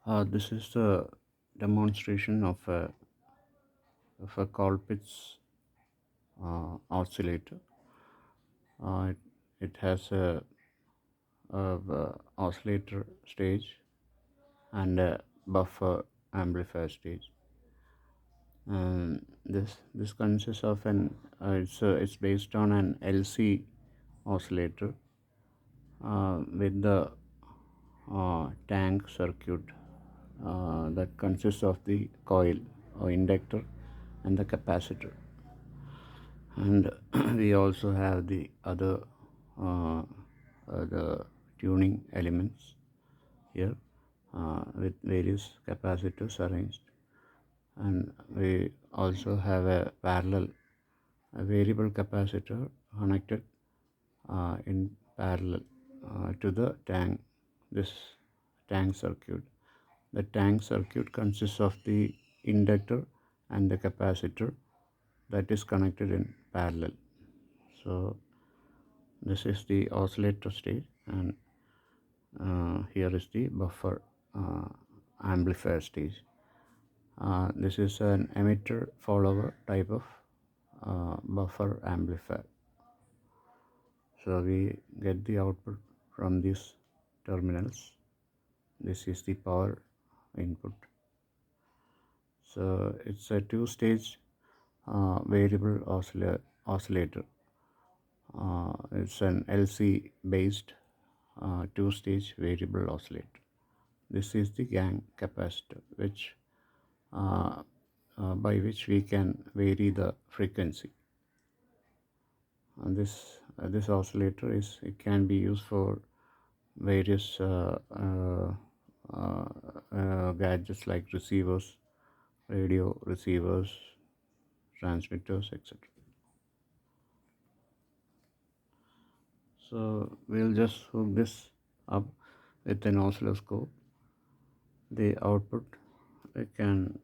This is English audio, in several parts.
This is the demonstration of a Colpitts oscillator. It has a oscillator stage and a buffer amplifier stage. And this consists of it's based on an LC oscillator with the tank circuit that consists of the coil or inductor and the capacitor, and we also have the other the tuning elements here with various capacitors arranged, and we also have a variable capacitor connected in parallel to the this tank circuit. The tank circuit consists of the inductor and the capacitor that is connected in parallel. So this is the oscillator stage, and here is the buffer amplifier stage. This is an emitter follower type of buffer amplifier. So we get the output from these terminals. This is the power input. So it's a two-stage variable oscillator. It's an LC based two-stage variable oscillator. This is the gang capacitor, which by which we can vary the frequency. And this oscillator it can be used for various gadgets like receivers, radio receivers, transmitters, etc. So we'll just hook this up with an oscilloscope. The output it can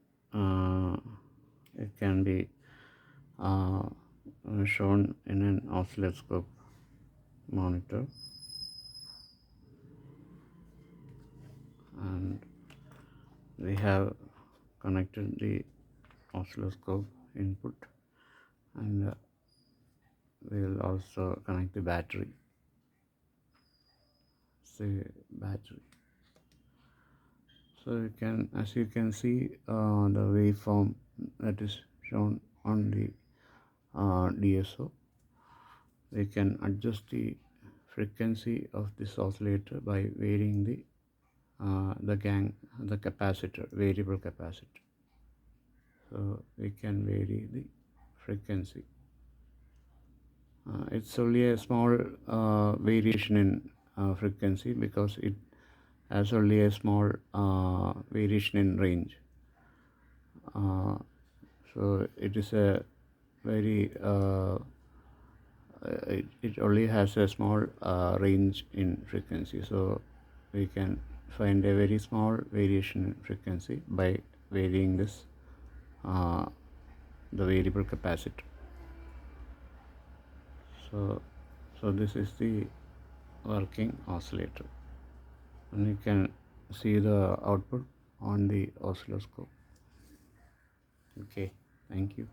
be shown in an oscilloscope monitor, and we have connected the oscilloscope input, and we will also connect the battery. So as you can see, the waveform that is shown on the DSO. We can adjust the frequency of this oscillator by varying the capacitor, variable capacitor. So we can vary the frequency. It's only a small variation in frequency because it has only a small variation in range. So it is a very it only has a small range in frequency. So we can find a very small variation in frequency by varying this the variable capacitor. So this is the working oscillator, and you can see the output on the oscilloscope. Okay, thank you.